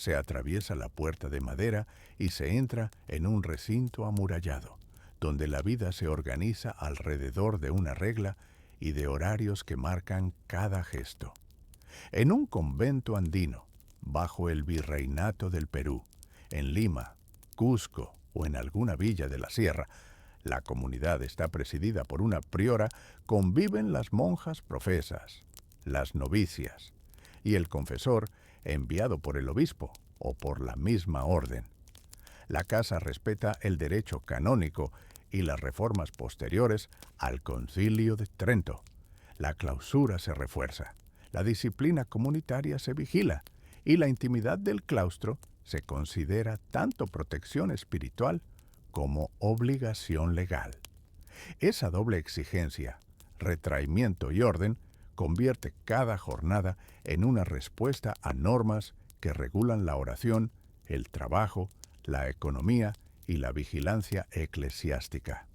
Se atraviesa la puerta de madera y se entra en un recinto amurallado, donde la vida se organiza alrededor de una regla y de horarios que marcan cada gesto. En un convento andino, bajo el virreinato del Perú, en Lima, Cusco o en alguna villa de la sierra, la comunidad está presidida por una priora, conviven las monjas profesas, las novicias y el confesor enviado por el obispo o por la misma orden. La casa respeta el derecho canónico y las reformas posteriores al Concilio de Trento. La clausura se refuerza, la disciplina comunitaria se vigila y la intimidad del claustro se considera tanto protección espiritual como obligación legal. Esa doble exigencia, retraimiento y orden, convierte cada jornada en una respuesta a normas que regulan la oración, el trabajo, la economía y la vigilancia eclesiástica.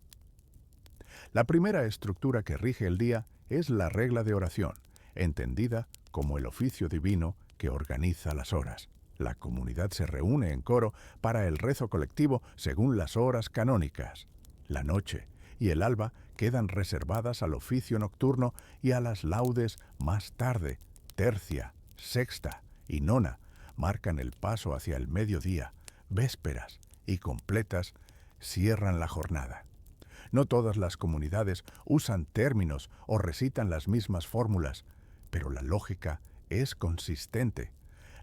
La primera estructura que rige el día es la regla de oración, entendida como el oficio divino que organiza las horas. La comunidad se reúne en coro para el rezo colectivo según las horas canónicas. La noche y el alba quedan reservadas al oficio nocturno y a las laudes más tarde. Tercia, sexta y nona marcan el paso hacia el mediodía. Vésperas y completas cierran la jornada. No todas las comunidades usan términos o recitan las mismas fórmulas, pero la lógica es consistente.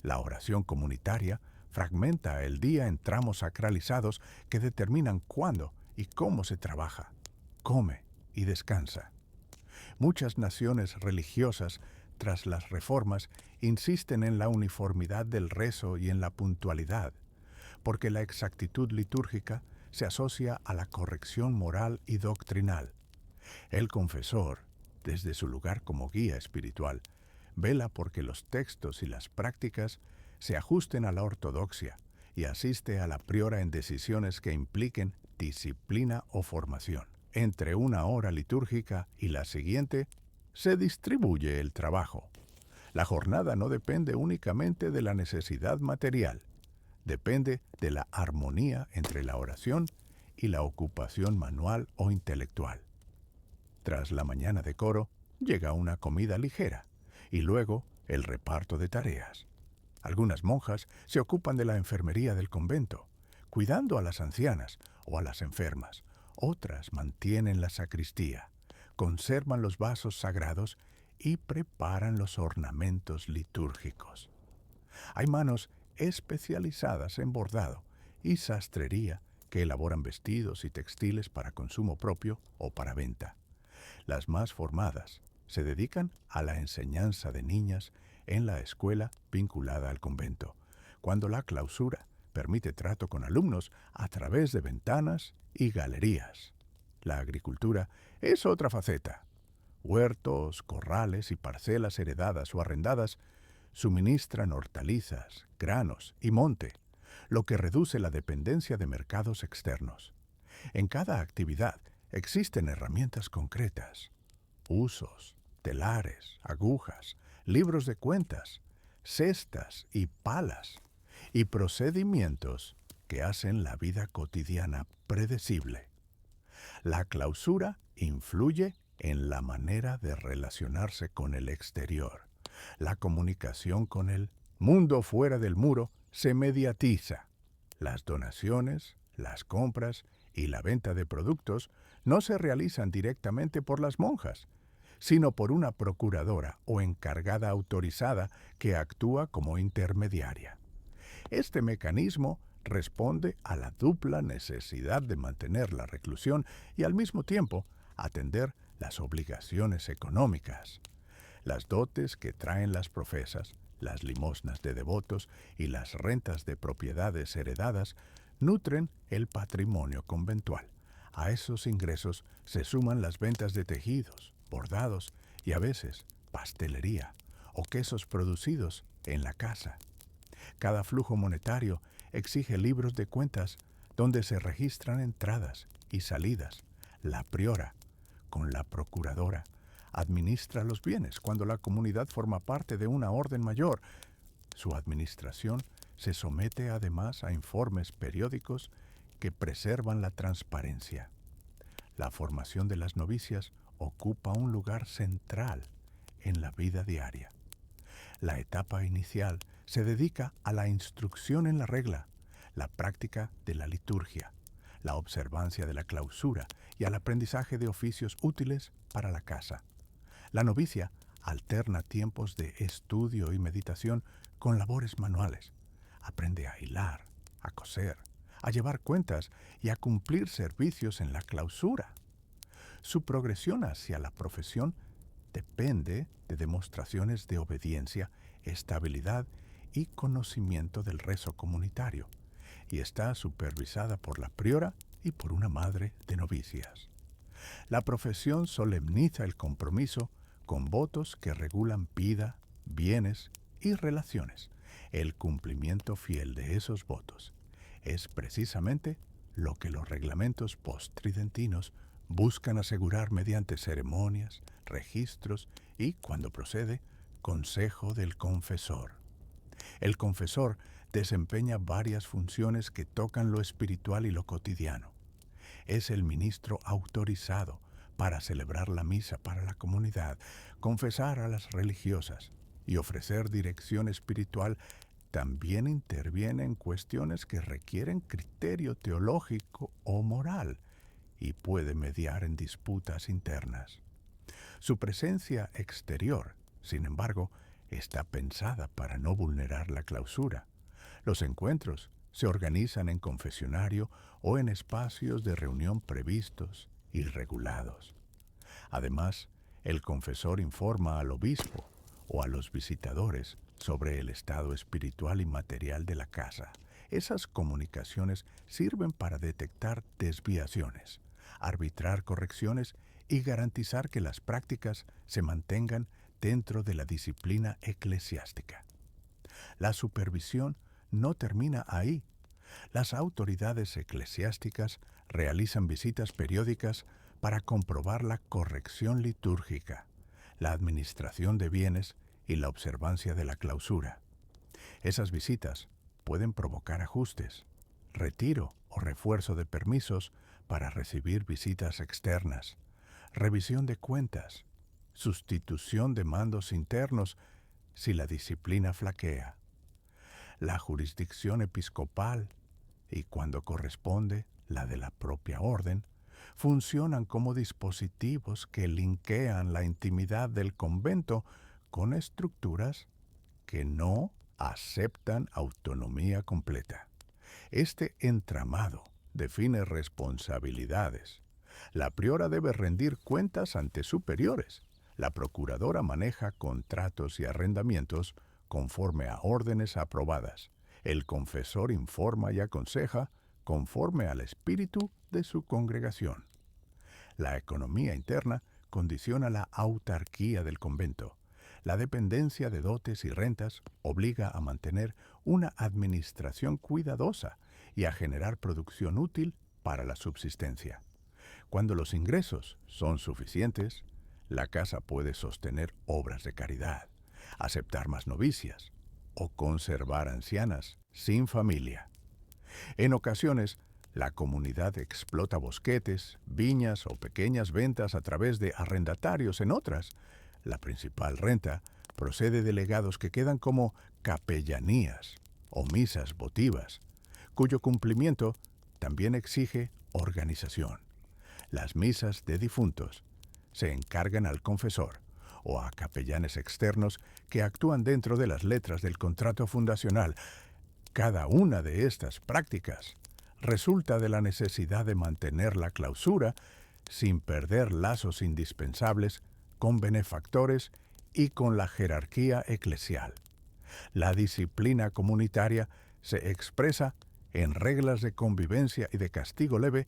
La oración comunitaria fragmenta el día en tramos sacralizados que determinan cuándo y cómo se trabaja, come y descansa. Muchas naciones religiosas, tras las reformas, insisten en la uniformidad del rezo y en la puntualidad, porque la exactitud litúrgica se asocia a la corrección moral y doctrinal. El confesor, desde su lugar como guía espiritual, vela porque los textos y las prácticas se ajusten a la ortodoxia y asiste a la priora en decisiones que impliquen disciplina o formación. Entre una hora litúrgica y la siguiente, se distribuye el trabajo. La jornada no depende únicamente de la necesidad material, depende de la armonía entre la oración y la ocupación manual o intelectual. Tras la mañana de coro, llega una comida ligera y luego el reparto de tareas. Algunas monjas se ocupan de la enfermería del convento, cuidando a las ancianas o a las enfermas. Otras mantienen la sacristía, conservan los vasos sagrados y preparan los ornamentos litúrgicos. Hay manos especializadas en bordado y sastrería que elaboran vestidos y textiles para consumo propio o para venta. Las más formadas se dedican a la enseñanza de niñas en la escuela vinculada al convento, cuando la clausura permite trato con alumnos a través de ventanas y galerías. La agricultura es otra faceta. Huertos, corrales y parcelas heredadas o arrendadas suministran hortalizas, granos y monte, lo que reduce la dependencia de mercados externos. En cada actividad existen herramientas concretas, usos, telares, agujas, libros de cuentas, cestas y palas, y procedimientos que hacen la vida cotidiana predecible. La clausura influye en la manera de relacionarse con el exterior. La comunicación con el mundo fuera del muro se mediatiza. Las donaciones, las compras y la venta de productos no se realizan directamente por las monjas, sino por una procuradora o encargada autorizada que actúa como intermediaria. Este mecanismo responde a la dupla necesidad de mantener la reclusión y al mismo tiempo atender las obligaciones económicas. Las dotes que traen las profesas, las limosnas de devotos y las rentas de propiedades heredadas nutren el patrimonio conventual. A esos ingresos se suman las ventas de tejidos, bordados y a veces pastelería o quesos producidos en la casa. Cada flujo monetario exige libros de cuentas donde se registran entradas y salidas. La priora, con la procuradora, administra los bienes cuando la comunidad forma parte de una orden mayor. Su administración se somete además a informes periódicos que preservan la transparencia. La formación de las novicias ocupa un lugar central en la vida diaria. La etapa inicial se dedica a la instrucción en la regla, la práctica de la liturgia, la observancia de la clausura y al aprendizaje de oficios útiles para la casa. La novicia alterna tiempos de estudio y meditación con labores manuales. Aprende a hilar, a coser, a llevar cuentas y a cumplir servicios en la clausura. Su progresión hacia la profesión depende de demostraciones de obediencia, estabilidad y conocimiento del rezo comunitario, y está supervisada por la priora y por una madre de novicias. La profesión solemniza el compromiso con votos que regulan vida, bienes y relaciones. El cumplimiento fiel de esos votos es precisamente lo que los reglamentos posttridentinos buscan asegurar mediante ceremonias, registros y, cuando procede, consejo del confesor. El confesor desempeña varias funciones que tocan lo espiritual y lo cotidiano. Es el ministro autorizado para celebrar la misa para la comunidad, confesar a las religiosas y ofrecer dirección espiritual. También interviene en cuestiones que requieren criterio teológico o moral y puede mediar en disputas internas. Su presencia exterior, sin embargo, está pensada para no vulnerar la clausura. Los encuentros se organizan en confesionario o en espacios de reunión previstos y regulados. Además, el confesor informa al obispo o a los visitadores sobre el estado espiritual y material de la casa. Esas comunicaciones sirven para detectar desviaciones, arbitrar correcciones y garantizar que las prácticas se mantengan dentro de la disciplina eclesiástica. La supervisión no termina ahí. Las autoridades eclesiásticas realizan visitas periódicas para comprobar la corrección litúrgica, la administración de bienes y la observancia de la clausura. Esas visitas pueden provocar ajustes, retiro o refuerzo de permisos para recibir visitas externas, revisión de cuentas, sustitución de mandos internos si la disciplina flaquea. La jurisdicción episcopal y, cuando corresponde, la de la propia orden, funcionan como dispositivos que linkean la intimidad del convento con estructuras que no aceptan autonomía completa. Este entramado define responsabilidades. La priora debe rendir cuentas ante superiores. La procuradora maneja contratos y arrendamientos conforme a órdenes aprobadas. El confesor informa y aconseja conforme al espíritu de su congregación. La economía interna condiciona la autarquía del convento. La dependencia de dotes y rentas obliga a mantener una administración cuidadosa y a generar producción útil para la subsistencia. Cuando los ingresos son suficientes, la casa puede sostener obras de caridad, aceptar más novicias o conservar ancianas sin familia. En ocasiones, la comunidad explota bosquetes, viñas o pequeñas ventas a través de arrendatarios. En otras, la principal renta procede de legados que quedan como capellanías o misas votivas, cuyo cumplimiento también exige organización. Las misas de difuntos se encargan al confesor o a capellanes externos que actúan dentro de las letras del contrato fundacional. Cada una de estas prácticas resulta de la necesidad de mantener la clausura sin perder lazos indispensables con benefactores y con la jerarquía eclesial. La disciplina comunitaria se expresa en reglas de convivencia y de castigo leve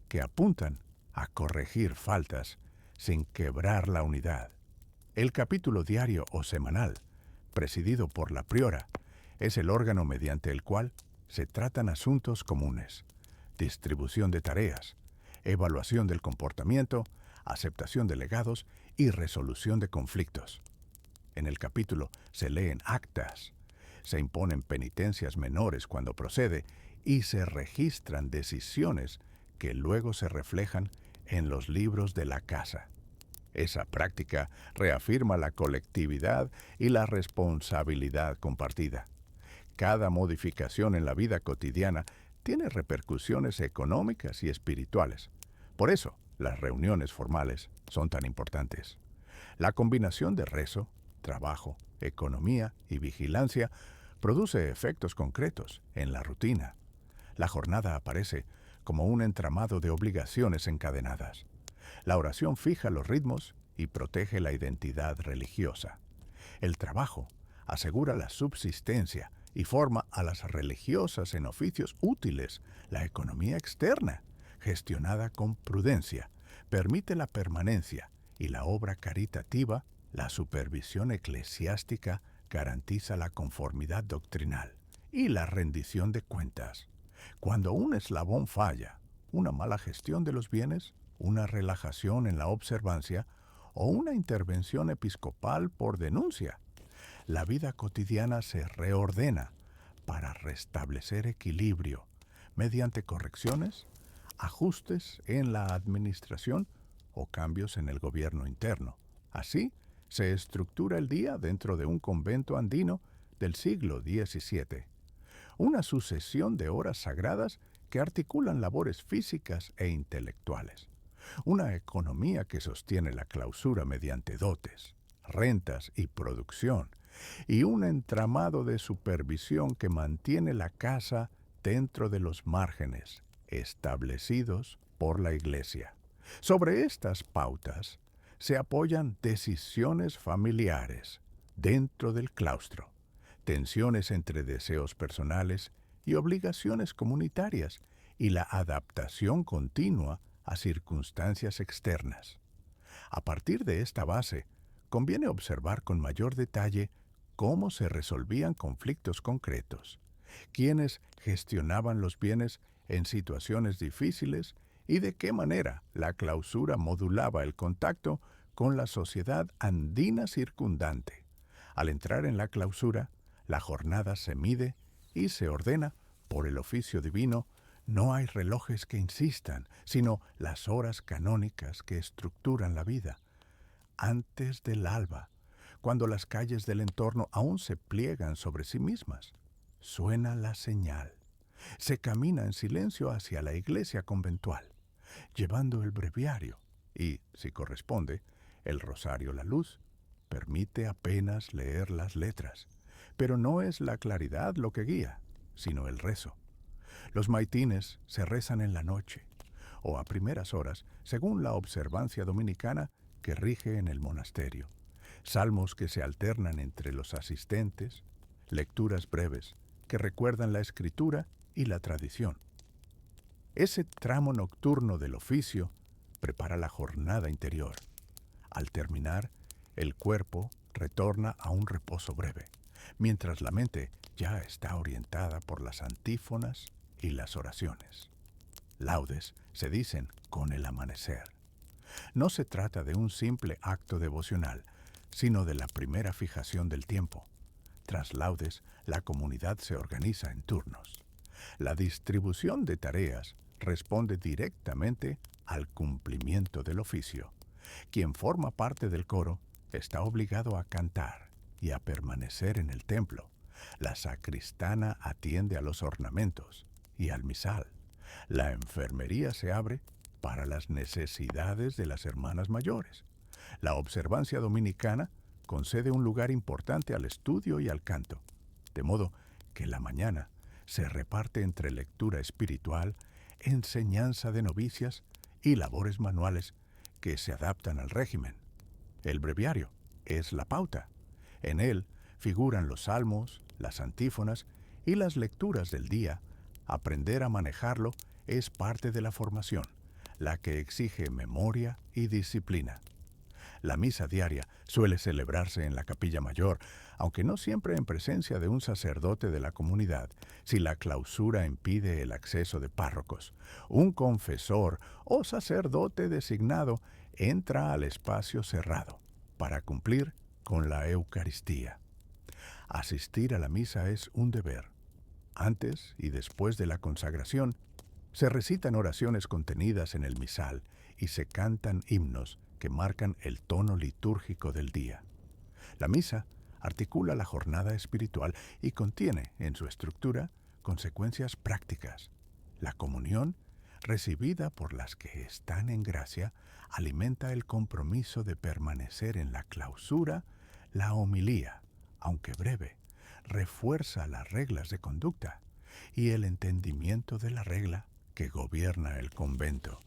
que apuntan a corregir faltas sin quebrar la unidad. El capítulo diario o semanal, presidido por la priora, es el órgano mediante el cual se tratan asuntos comunes, distribución de tareas, evaluación del comportamiento, aceptación de legados y resolución de conflictos. En el capítulo se leen actas, Se imponen penitencias menores cuando procede y se registran decisiones que luego se reflejan en los libros de la casa. Esa práctica reafirma la colectividad y la responsabilidad compartida. Cada modificación en la vida cotidiana tiene repercusiones económicas y espirituales. Por eso, las reuniones formales son tan importantes. La combinación de rezo, trabajo, economía y vigilancia produce efectos concretos en la rutina. La jornada aparece como un entramado de obligaciones encadenadas. La oración fija los ritmos y protege la identidad religiosa. El trabajo asegura la subsistencia y forma a las religiosas en oficios útiles. La economía externa, gestionada con prudencia, permite la permanencia y la obra caritativa, la supervisión eclesiástica garantiza la conformidad doctrinal y la rendición de cuentas. Cuando un eslabón falla, una mala gestión de los bienes, una relajación en la observancia o una intervención episcopal por denuncia, la vida cotidiana se reordena para restablecer equilibrio mediante correcciones, ajustes en la administración o cambios en el gobierno interno. Así se estructura el día dentro de un convento andino del siglo XVII. Una sucesión de horas sagradas que articulan labores físicas e intelectuales. Una economía que sostiene la clausura mediante dotes, rentas y producción, y un entramado de supervisión que mantiene la casa dentro de los márgenes establecidos por la Iglesia. Sobre estas pautas se apoyan decisiones familiares dentro del claustro, tensiones entre deseos personales y obligaciones comunitarias, y la adaptación continua a circunstancias externas. A partir de esta base, conviene observar con mayor detalle cómo se resolvían conflictos concretos, quiénes gestionaban los bienes en situaciones difíciles y de qué manera la clausura modulaba el contacto con la sociedad andina circundante. Al entrar en la clausura, la jornada se mide y se ordena por el oficio divino. No hay relojes que insistan, sino las horas canónicas que estructuran la vida. Antes del alba, cuando las calles del entorno aún se pliegan sobre sí mismas, suena la señal. Se camina en silencio hacia la iglesia conventual, llevando el breviario y, si corresponde, el rosario. La luz permite apenas leer las letras, pero no es la claridad lo que guía, sino el rezo. Los maitines se rezan en la noche o a primeras horas, según la observancia dominicana que rige en el monasterio. Salmos que se alternan entre los asistentes, lecturas breves que recuerdan la escritura y la tradición. Ese tramo nocturno del oficio prepara la jornada interior. Al terminar, el cuerpo retorna a un reposo breve, mientras la mente ya está orientada por las antífonas y las oraciones. Laudes se dicen con el amanecer. No se trata de un simple acto devocional, sino de la primera fijación del tiempo. Tras laudes, la comunidad se organiza en turnos. La distribución de tareas responde directamente al cumplimiento del oficio. Quien forma parte del coro está obligado a cantar y a permanecer en el templo. La sacristana atiende a los ornamentos y al misal. La enfermería se abre para las necesidades de las hermanas mayores. La observancia dominicana concede un lugar importante al estudio y al canto, de modo que la mañana se reparte entre lectura espiritual, enseñanza de novicias y labores manuales que se adaptan al régimen. El breviario es la pauta. En él figuran los salmos, las antífonas y las lecturas del día. Aprender a manejarlo es parte de la formación, la que exige memoria y disciplina. La misa diaria suele celebrarse en la capilla mayor, aunque no siempre en presencia de un sacerdote de la comunidad, si la clausura impide el acceso de párrocos. Un confesor o sacerdote designado entra al espacio cerrado para cumplir con la Eucaristía. Asistir a la misa es un deber. Antes y después de la consagración, se recitan oraciones contenidas en el misal y se cantan himnos que marcan el tono litúrgico del día. La misa articula la jornada espiritual y contiene en su estructura consecuencias prácticas. La comunión, recibida por las que están en gracia, alimenta el compromiso de permanecer en la clausura. La homilía, aunque breve, refuerza las reglas de conducta y el entendimiento de la regla que gobierna el convento.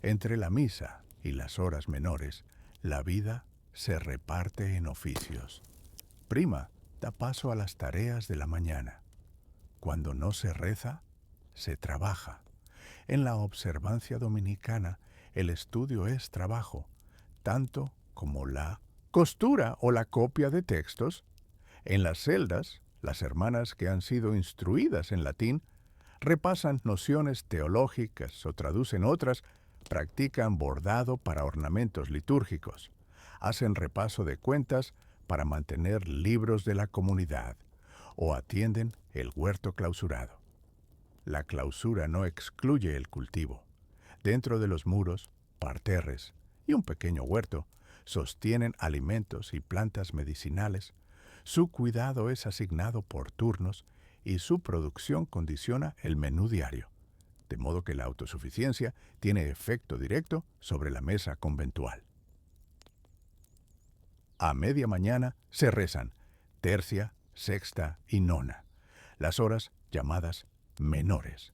Entre la misa y las horas menores, la vida se reparte en oficios. Prima da paso a las tareas de la mañana. Cuando no se reza, se trabaja. En la observancia dominicana, el estudio es trabajo, tanto como la costura o la copia de textos. En las celdas, las hermanas que han sido instruidas en latín repasan nociones teológicas o traducen otras, practican bordado para ornamentos litúrgicos, hacen repaso de cuentas para mantener libros de la comunidad o atienden el huerto clausurado. La clausura no excluye el cultivo. Dentro de los muros, parterres y un pequeño huerto sostienen alimentos y plantas medicinales. Su cuidado es asignado por turnos y su producción condiciona el menú diario, de modo que la autosuficiencia tiene efecto directo sobre la mesa conventual. A media mañana se rezan tercia, sexta y nona, las horas llamadas menores.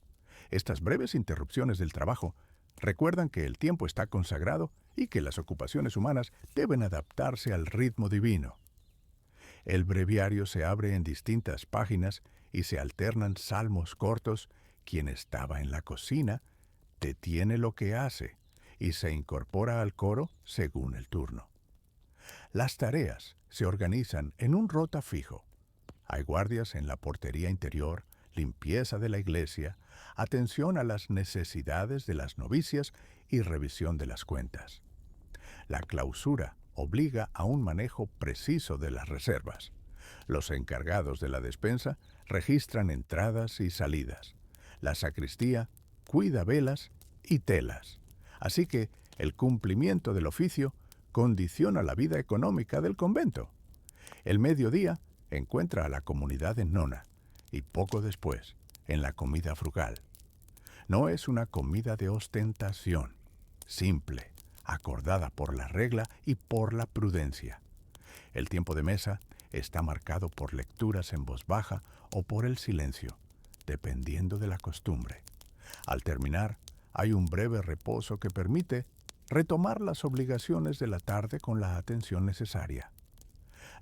Estas breves interrupciones del trabajo recuerdan que el tiempo está consagrado y que las ocupaciones humanas deben adaptarse al ritmo divino. El breviario se abre en distintas páginas y se alternan salmos cortos. Quien estaba en la cocina detiene lo que hace y se incorpora al coro según el turno. Las tareas se organizan en un rota fijo. Hay guardias en la portería interior, limpieza de la iglesia, atención a las necesidades de las novicias y revisión de las cuentas. La clausura obliga a un manejo preciso de las reservas. Los encargados de la despensa registran entradas y salidas. La sacristía cuida velas y telas. Así que el cumplimiento del oficio condiciona la vida económica del convento. El mediodía encuentra a la comunidad en nona y poco después en la comida frugal. No es una comida de ostentación, simple, acordada por la regla y por la prudencia. El tiempo de mesa está marcado por lecturas en voz baja o por el silencio, dependiendo de la costumbre. Al terminar, hay un breve reposo que permite retomar las obligaciones de la tarde con la atención necesaria.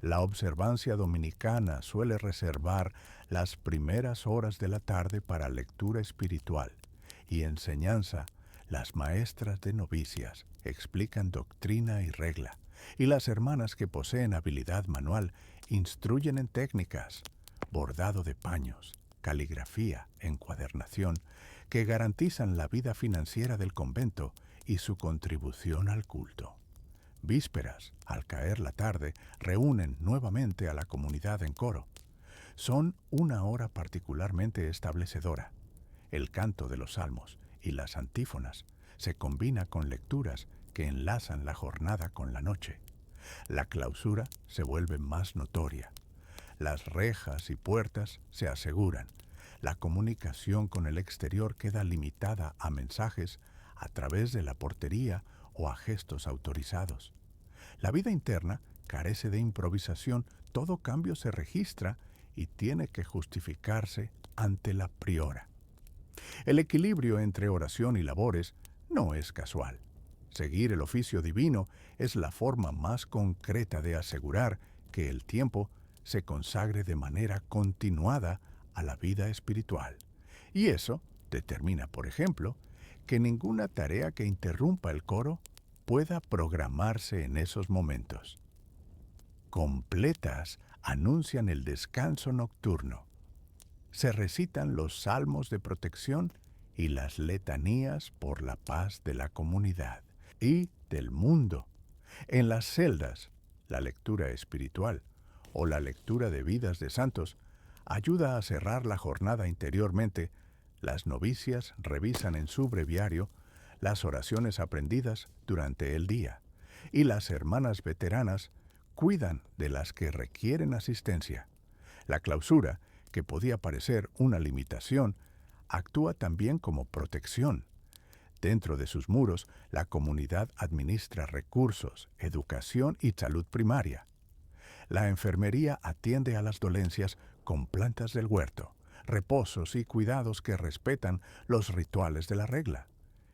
La observancia dominicana suele reservar las primeras horas de la tarde para lectura espiritual y enseñanza. Las maestras de novicias explican doctrina y regla, y las hermanas que poseen habilidad manual instruyen en técnicas, bordado de paños, caligrafía, encuadernación, que garantizan la vida financiera del convento y su contribución al culto. Vísperas, al caer la tarde, reúnen nuevamente a la comunidad en coro. Son una hora particularmente establecedora. El canto de los salmos y las antífonas se combina con lecturas que enlazan la jornada con la noche. La clausura se vuelve más notoria. Las rejas y puertas se aseguran. La comunicación con el exterior queda limitada a mensajes a través de la portería o a gestos autorizados. La vida interna carece de improvisación, todo cambio se registra y tiene que justificarse ante la priora. El equilibrio entre oración y labores no es casual. Seguir el oficio divino es la forma más concreta de asegurar que el tiempo se consagre de manera continuada a la vida espiritual. Y eso determina, por ejemplo, que ninguna tarea que interrumpa el coro pueda programarse en esos momentos. Completas anuncian el descanso nocturno. Se recitan los salmos de protección y las letanías por la paz de la comunidad y del mundo. En las celdas, la lectura espiritual o la lectura de vidas de santos ayuda a cerrar la jornada interiormente. Las novicias revisan en su breviario las oraciones aprendidas durante el día y las hermanas veteranas cuidan de las que requieren asistencia. La clausura, que podía parecer una limitación, actúa también como protección. Dentro de sus muros, la comunidad administra recursos, educación y salud primaria. La enfermería atiende a las dolencias con plantas del huerto, reposos y cuidados que respetan los rituales de la regla.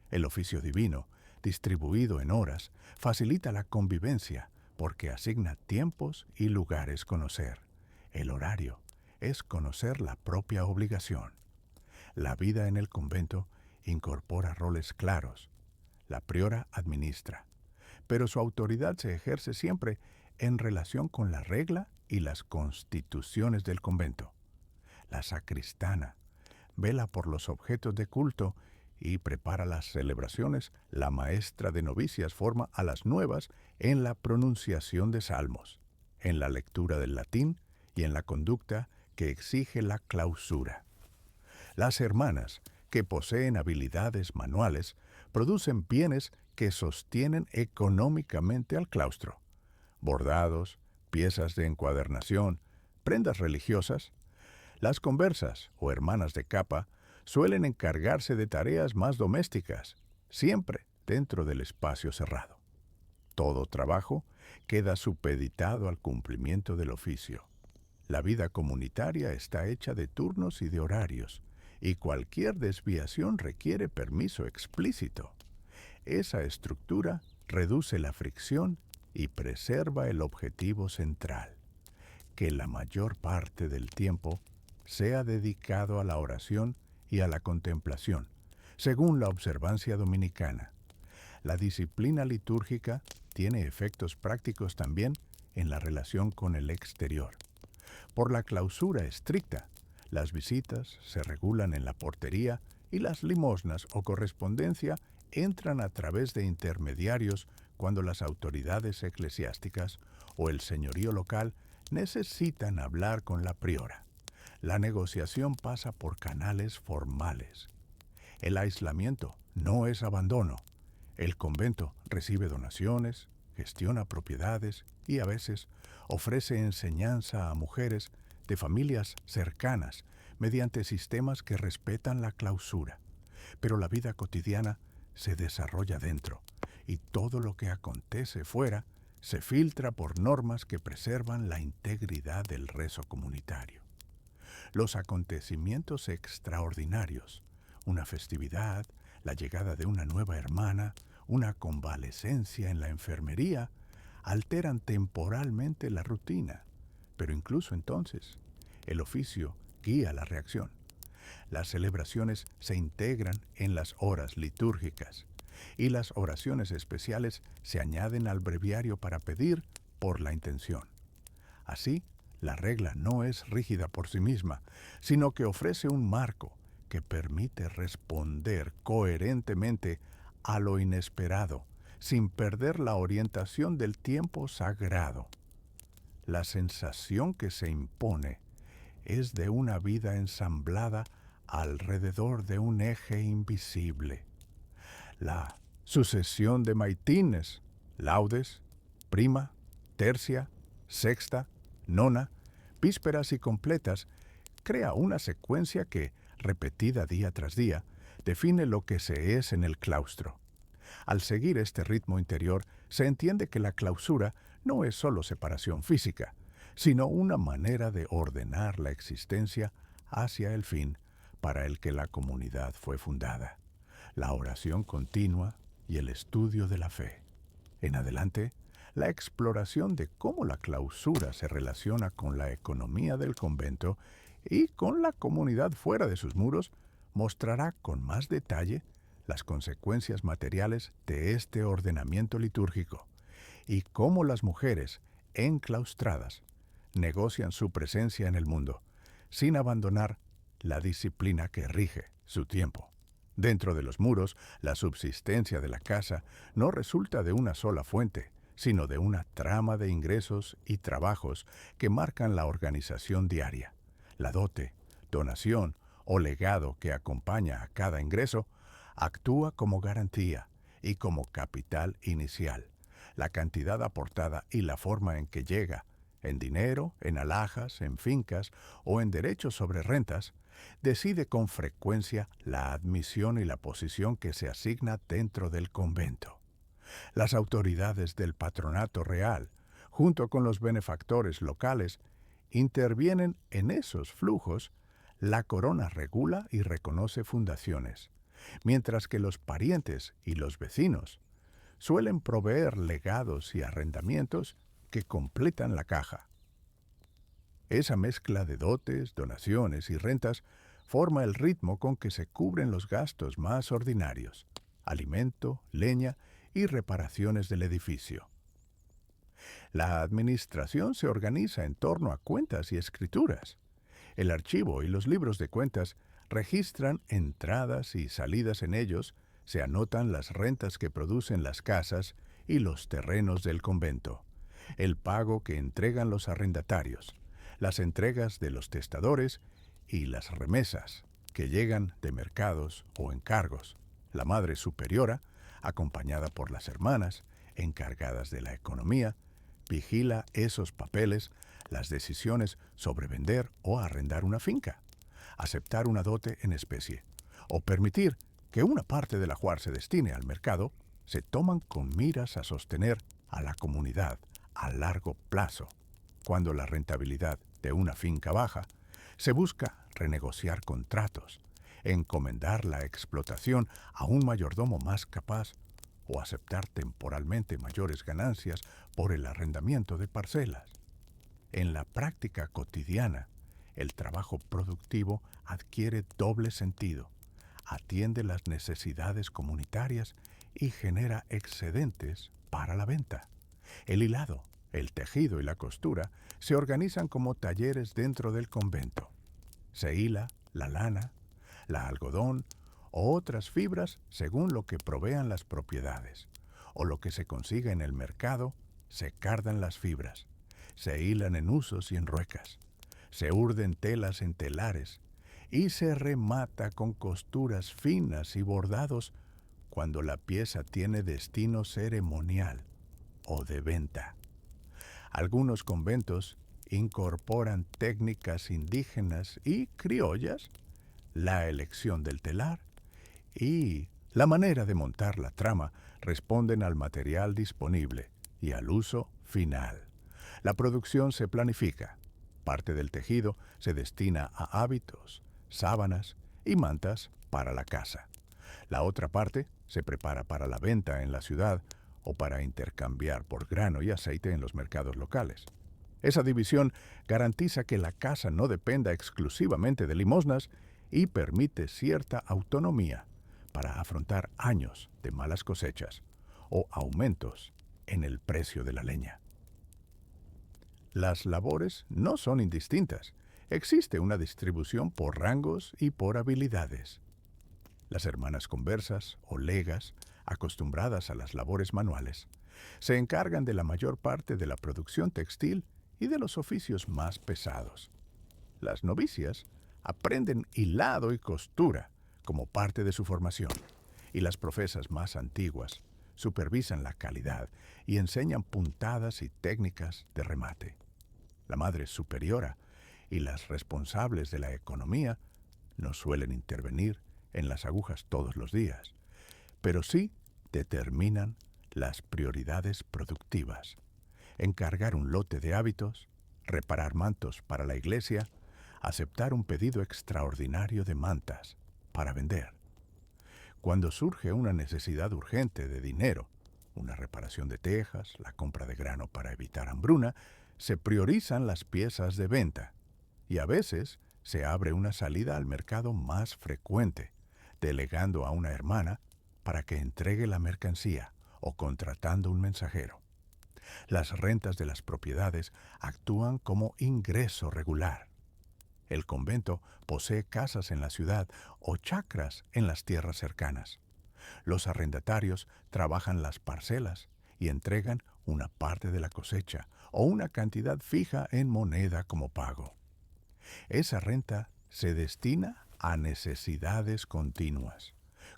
El oficio divino, distribuido en horas, facilita la convivencia porque asigna tiempos y lugares conocer. El horario es conocer la propia obligación. La vida en el convento incorpora roles claros. La priora administra, pero su autoridad se ejerce siempre en relación con la regla y las constituciones del convento. La sacristana vela por los objetos de culto y prepara las celebraciones. La maestra de novicias forma a las nuevas en la pronunciación de salmos, en la lectura del latín y en la conducta que exige la clausura. Las hermanas, que poseen habilidades manuales, producen bienes que sostienen económicamente al claustro. Bordados, piezas de encuadernación, prendas religiosas. Las conversas o hermanas de capa suelen encargarse de tareas más domésticas, siempre dentro del espacio cerrado. Todo trabajo queda supeditado al cumplimiento del oficio. La vida comunitaria está hecha de turnos y de horarios, y cualquier desviación requiere permiso explícito. Esa estructura reduce la fricción y preserva el objetivo central, que la mayor parte del tiempo sea dedicado a la oración y a la contemplación, según la observancia dominicana. La disciplina litúrgica tiene efectos prácticos también en la relación con el exterior. Por la clausura estricta, las visitas se regulan en la portería y las limosnas o correspondencia entran a través de intermediarios cuando las autoridades eclesiásticas o el señorío local necesitan hablar con la priora. La negociación pasa por canales formales. El aislamiento no es abandono. El convento recibe donaciones, gestiona propiedades y a veces ofrece enseñanza a mujeres de familias cercanas mediante sistemas que respetan la clausura. Pero la vida cotidiana se desarrolla dentro y todo lo que acontece fuera se filtra por normas que preservan la integridad del rezo comunitario. Los acontecimientos extraordinarios, una festividad, la llegada de una nueva hermana, una convalecencia en la enfermería, alteran temporalmente la rutina, pero incluso entonces, el oficio guía la reacción. Las celebraciones se integran en las horas litúrgicas y las oraciones especiales se añaden al breviario para pedir por la intención. Así, la regla no es rígida por sí misma, sino que ofrece un marco que permite responder coherentemente a lo inesperado, sin perder la orientación del tiempo sagrado. La sensación que se impone es de una vida ensamblada alrededor de un eje invisible. La sucesión de maitines, laudes, prima, tercia, sexta, nona, vísperas y completas, crea una secuencia que, repetida día tras día, define lo que se es en el claustro. Al seguir este ritmo interior, se entiende que la clausura no es solo separación física, sino una manera de ordenar la existencia hacia el fin para el que la comunidad fue fundada: la oración continua y el estudio de la fe. En adelante, la exploración de cómo la clausura se relaciona con la economía del convento y con la comunidad fuera de sus muros mostrará con más detalle las consecuencias materiales de este ordenamiento litúrgico y cómo las mujeres enclaustradas negocian su presencia en el mundo sin abandonar la disciplina que rige su tiempo. Dentro de los muros, la subsistencia de la casa no resulta de una sola fuente, sino de una trama de ingresos y trabajos que marcan la organización diaria. La dote, donación o legado que acompaña a cada ingreso actúa como garantía y como capital inicial. La cantidad aportada y la forma en que llega, en dinero, en alhajas, en fincas o en derechos sobre rentas, decide con frecuencia la admisión y la posición que se asigna dentro del convento. Las autoridades del patronato real, junto con los benefactores locales, intervienen en esos flujos. La corona regula y reconoce fundaciones, mientras que los parientes y los vecinos suelen proveer legados y arrendamientos que completan la caja. Esa mezcla de dotes, donaciones y rentas forma el ritmo con que se cubren los gastos más ordinarios: alimento, leña y reparaciones del edificio. La administración se organiza en torno a cuentas y escrituras. El archivo y los libros de cuentas registran entradas y salidas. En ellos se anotan las rentas que producen las casas y los terrenos del convento, el pago que entregan los arrendatarios, las entregas de los testadores y las remesas que llegan de mercados o encargos. La Madre Superiora, acompañada por las hermanas, encargadas de la economía, vigila esos papeles, las decisiones sobre vender o arrendar una finca, aceptar una dote en especie o permitir que una parte del ajuar se destine al mercado, se toman con miras a sostener a la comunidad a largo plazo. Cuando la rentabilidad de una finca baja, se busca renegociar contratos, encomendar la explotación a un mayordomo más capaz o aceptar temporalmente mayores ganancias por el arrendamiento de parcelas. En la práctica cotidiana, el trabajo productivo adquiere doble sentido, atiende las necesidades comunitarias y genera excedentes para la venta. El hilado, el tejido y la costura se organizan como talleres dentro del convento. Se hila la lana, la algodón o otras fibras según lo que provean las propiedades, o lo que se consiga en el mercado. Se cardan las fibras, se hilan en usos y en ruecas, se urden telas en telares y se remata con costuras finas y bordados cuando la pieza tiene destino ceremonial o de venta. Algunos conventos incorporan técnicas indígenas y criollas, la elección del telar y la manera de montar la trama responden al material disponible y al uso final. La producción se planifica. Parte del tejido se destina a hábitos, sábanas y mantas para la casa. La otra parte se prepara para la venta en la ciudad o para intercambiar por grano y aceite en los mercados locales. Esa división garantiza que la casa no dependa exclusivamente de limosnas y permite cierta autonomía para afrontar años de malas cosechas o aumentos en el precio de la leña. Las labores no son indistintas. Existe una distribución por rangos y por habilidades. Las hermanas conversas o legas, acostumbradas a las labores manuales, se encargan de la mayor parte de la producción textil y de los oficios más pesados. Las novicias aprenden hilado y costura como parte de su formación, y las profesas más antiguas supervisan la calidad y enseñan puntadas y técnicas de remate. La Madre Superiora y las responsables de la economía no suelen intervenir en las agujas todos los días, pero sí determinan las prioridades productivas: encargar un lote de hábitos, reparar mantos para la iglesia, aceptar un pedido extraordinario de mantas para vender. Cuando surge una necesidad urgente de dinero, una reparación de tejas, la compra de grano para evitar hambruna, se priorizan las piezas de venta y a veces se abre una salida al mercado más frecuente, delegando a una hermana para que entregue la mercancía o contratando un mensajero. Las rentas de las propiedades actúan como ingreso regular. El convento posee casas en la ciudad o chacras en las tierras cercanas. Los arrendatarios trabajan las parcelas y entregan una parte de la cosecha o una cantidad fija en moneda como pago. Esa renta se destina a necesidades continuas: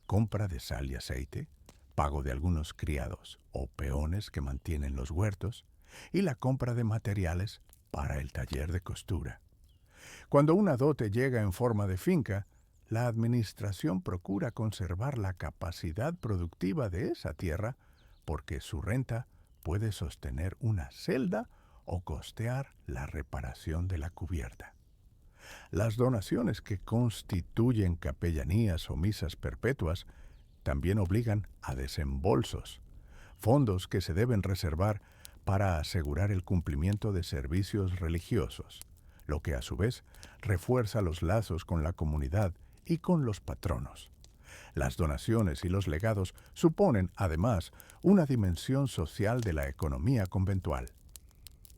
compra de sal y aceite, pago de algunos criados o peones que mantienen los huertos, y la compra de materiales para el taller de costura. Cuando una dote llega en forma de finca, la administración procura conservar la capacidad productiva de esa tierra porque su renta puede sostener una celda o costear la reparación de la cubierta. Las donaciones que constituyen capellanías o misas perpetuas también obligan a desembolsos, fondos que se deben reservar para asegurar el cumplimiento de servicios religiosos, lo que a su vez refuerza los lazos con la comunidad y con los patronos. Las donaciones y los legados suponen, además, una dimensión social de la economía conventual.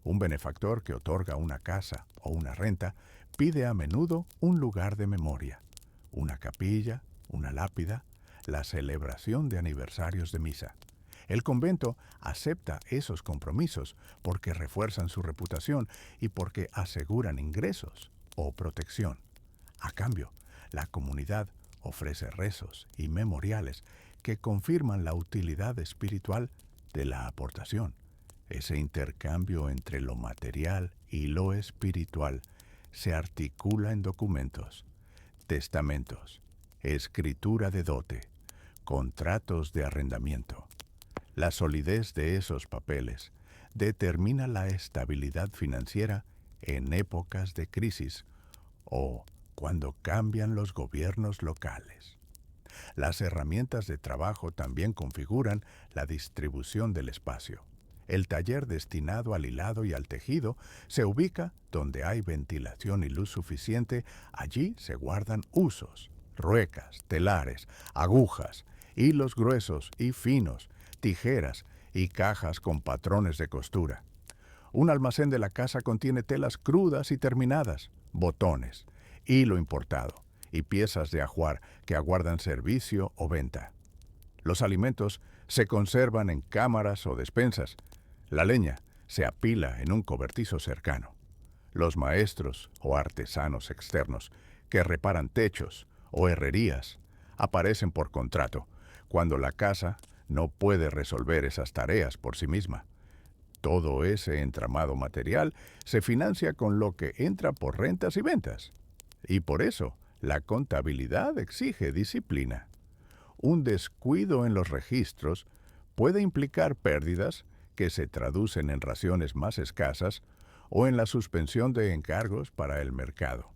Un benefactor que otorga una casa o una renta pide a menudo un lugar de memoria, una capilla, una lápida, la celebración de aniversarios de misa. El convento acepta esos compromisos porque refuerzan su reputación y porque aseguran ingresos o protección. A cambio, la comunidad ofrece rezos y memoriales que confirman la utilidad espiritual de la aportación. Ese intercambio entre lo material y lo espiritual se articula en documentos, testamentos, escritura de dote, contratos de arrendamiento. La solidez de esos papeles determina la estabilidad financiera en épocas de crisis o cuando cambian los gobiernos locales. Las herramientas de trabajo también configuran la distribución del espacio. El taller destinado al hilado y al tejido se ubica donde hay ventilación y luz suficiente. Allí se guardan usos, ruecas, telares, agujas, hilos gruesos y finos, tijeras y cajas con patrones de costura. Un almacén de la casa contiene telas crudas y terminadas, botones, hilo importado y piezas de ajuar que aguardan servicio o venta. Los alimentos se conservan en cámaras o despensas. La leña se apila en un cobertizo cercano. Los maestros o artesanos externos que reparan techos o herrerías aparecen por contrato cuando la casa no puede resolver esas tareas por sí misma. Todo ese entramado material se financia con lo que entra por rentas y ventas. Y por eso, la contabilidad exige disciplina. Un descuido en los registros puede implicar pérdidas que se traducen en raciones más escasas o en la suspensión de encargos para el mercado.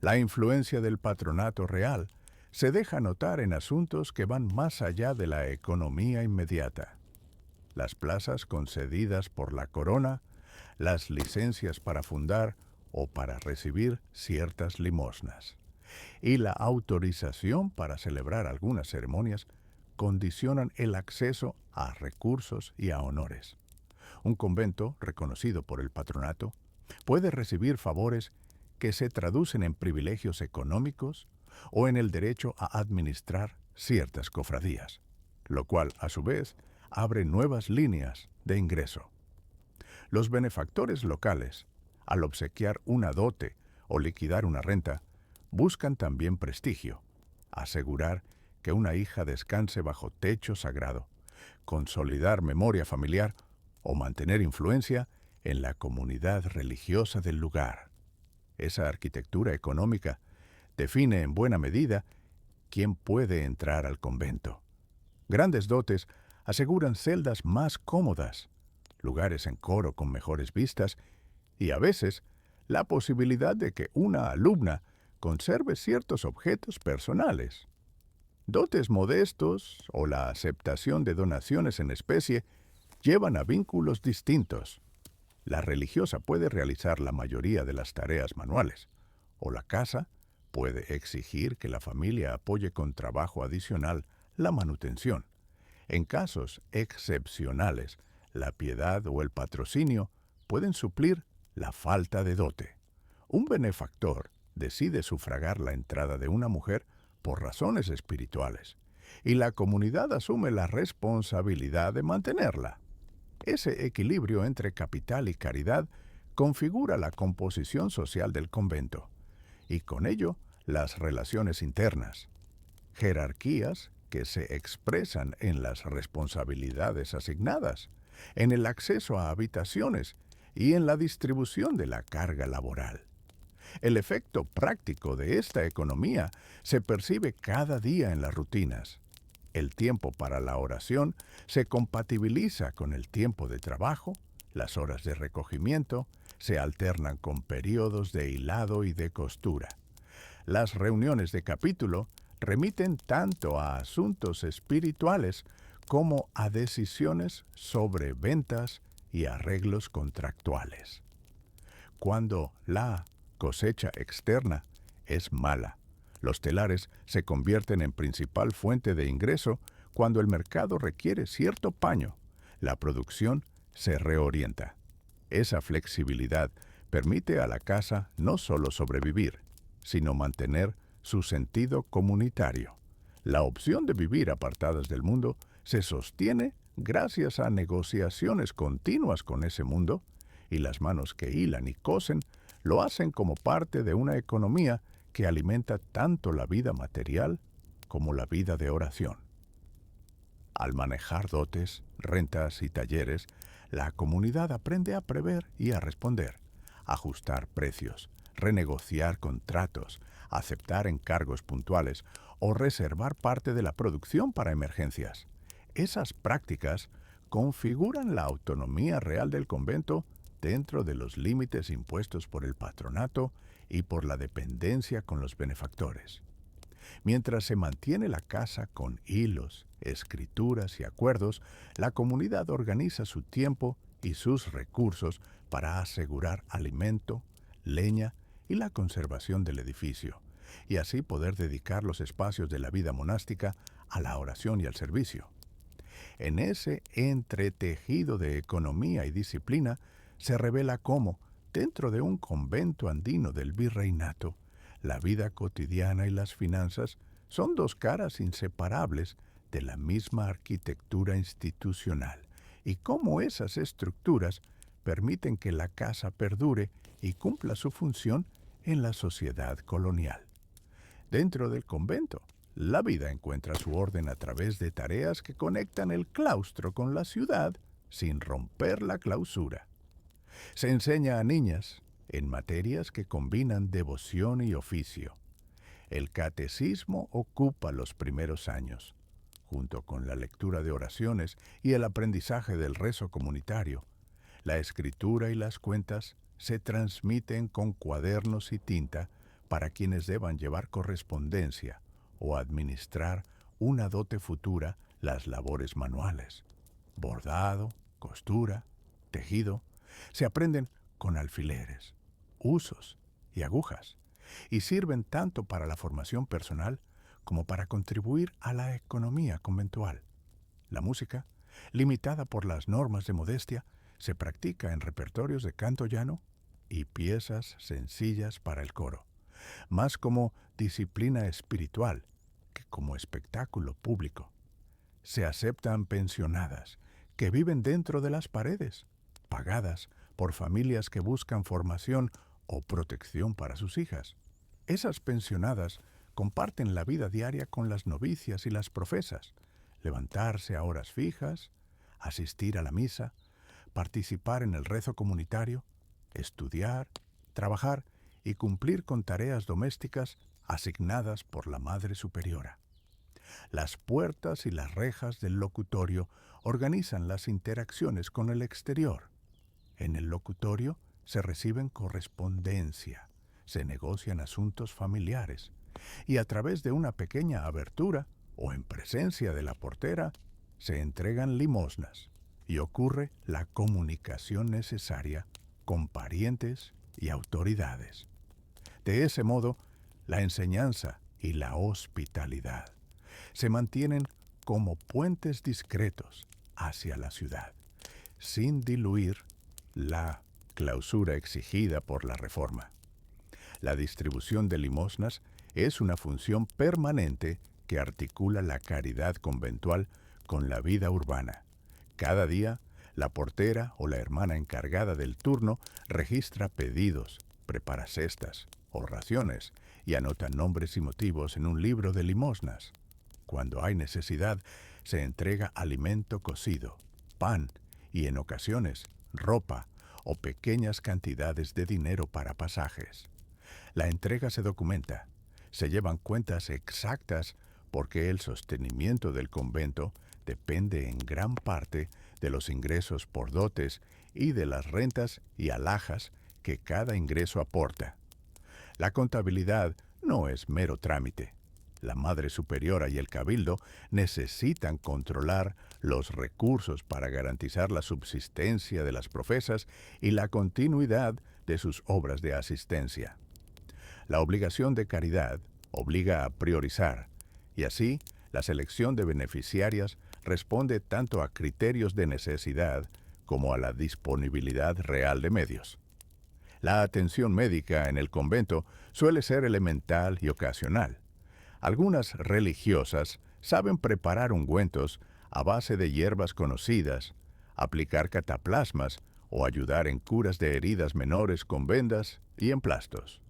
La influencia del patronato real se deja notar en asuntos que van más allá de la economía inmediata. Las plazas concedidas por la corona, las licencias para fundar o para recibir ciertas limosnas, y la autorización para celebrar algunas ceremonias condicionan el acceso a recursos y a honores. Un convento, reconocido por el patronato, puede recibir favores que se traducen en privilegios económicos o en el derecho a administrar ciertas cofradías, lo cual, a su vez, abre nuevas líneas de ingreso. Los benefactores locales, al obsequiar una dote o liquidar una renta, buscan también prestigio, asegurar que una hija descanse bajo techo sagrado, consolidar memoria familiar o mantener influencia en la comunidad religiosa del lugar. Esa arquitectura económica define en buena medida quién puede entrar al convento. Grandes dotes aseguran celdas más cómodas, lugares en coro con mejores vistas y a veces la posibilidad de que una alumna conserve ciertos objetos personales. Dotes modestos o la aceptación de donaciones en especie llevan a vínculos distintos. La religiosa puede realizar la mayoría de las tareas manuales, o la casa puede exigir que la familia apoye con trabajo adicional la manutención. En casos excepcionales, la piedad o el patrocinio pueden suplir la falta de dote. Un benefactor decide sufragar la entrada de una mujer por razones espirituales y la comunidad asume la responsabilidad de mantenerla. Ese equilibrio entre capital y caridad configura la composición social del convento, y con ello las relaciones internas, jerarquías que se expresan en las responsabilidades asignadas, en el acceso a habitaciones y en la distribución de la carga laboral. El efecto práctico de esta economía se percibe cada día en las rutinas. El tiempo para la oración se compatibiliza con el tiempo de trabajo, las horas de recogimiento se alternan con periodos de hilado y de costura. Las reuniones de capítulo remiten tanto a asuntos espirituales como a decisiones sobre ventas y arreglos contractuales. Cuando la cosecha externa es mala, los telares se convierten en principal fuente de ingreso cuando el mercado requiere cierto paño. La producción se reorienta. Esa flexibilidad permite a la casa no solo sobrevivir, sino mantener su sentido comunitario. La opción de vivir apartadas del mundo se sostiene gracias a negociaciones continuas con ese mundo, y las manos que hilan y cosen lo hacen como parte de una economía que alimenta tanto la vida material como la vida de oración. Al manejar dotes, rentas y talleres, la comunidad aprende a prever y a responder, ajustar precios, renegociar contratos, aceptar encargos puntuales o reservar parte de la producción para emergencias. Esas prácticas configuran la autonomía real del convento dentro de los límites impuestos por el patronato y por la dependencia con los benefactores. Mientras se mantiene la casa con hilos, escrituras y acuerdos, la comunidad organiza su tiempo y sus recursos para asegurar alimento, leña y la conservación del edificio, y así poder dedicar los espacios de la vida monástica a la oración y al servicio. En ese entretejido de economía y disciplina se revela cómo, dentro de un convento andino del virreinato, la vida cotidiana y las finanzas son dos caras inseparables de la misma arquitectura institucional, y cómo esas estructuras permiten que la casa perdure y cumpla su función en la sociedad colonial. Dentro del convento, la vida encuentra su orden a través de tareas que conectan el claustro con la ciudad sin romper la clausura. Se enseña a niñas en materias que combinan devoción y oficio. El catecismo ocupa los primeros años, junto con la lectura de oraciones y el aprendizaje del rezo comunitario. La escritura y las cuentas se transmiten con cuadernos y tinta para quienes deban llevar correspondencia o administrar una dote futura las labores manuales. Bordado, costura, tejido, se aprenden con alfileres, usos y agujas, y sirven tanto para la formación personal como para contribuir a la economía conventual. La música, limitada por las normas de modestia, se practica en repertorios de canto llano y piezas sencillas para el coro, más como disciplina espiritual que como espectáculo público. Se aceptan pensionadas que viven dentro de las paredes, pagadas por familias que buscan formación o protección para sus hijas. Esas pensionadas comparten la vida diaria con las novicias y las profesas, levantarse a horas fijas, asistir a la misa, participar en el rezo comunitario, estudiar, trabajar y cumplir con tareas domésticas asignadas por la Madre Superiora. Las puertas y las rejas del locutorio organizan las interacciones con el exterior. En el locutorio se reciben correspondencia, se negocian asuntos familiares, y a través de una pequeña abertura o en presencia de la portera se entregan limosnas y ocurre la comunicación necesaria con parientes y autoridades. De ese modo, la enseñanza y la hospitalidad se mantienen como puentes discretos hacia la ciudad, sin diluir la clausura exigida por la reforma. La distribución de limosnas es una función permanente que articula la caridad conventual con la vida urbana. Cada día, la portera o la hermana encargada del turno registra pedidos, prepara cestas o raciones y anota nombres y motivos en un libro de limosnas. Cuando hay necesidad, se entrega alimento cocido, pan y, en ocasiones, ropa o pequeñas cantidades de dinero para pasajes. La entrega se documenta, se llevan cuentas exactas porque el sostenimiento del convento depende en gran parte de los ingresos por dotes y de las rentas y alhajas que cada ingreso aporta. La contabilidad no es mero trámite. La Madre Superiora y el Cabildo necesitan controlar los recursos para garantizar la subsistencia de las profesas y la continuidad de sus obras de asistencia. La obligación de caridad obliga a priorizar, y así la selección de beneficiarias responde tanto a criterios de necesidad como a la disponibilidad real de medios. La atención médica en el convento suele ser elemental y ocasional. Algunas religiosas saben preparar ungüentos a base de hierbas conocidas, aplicar cataplasmas o ayudar en curas de heridas menores con vendas y emplastos.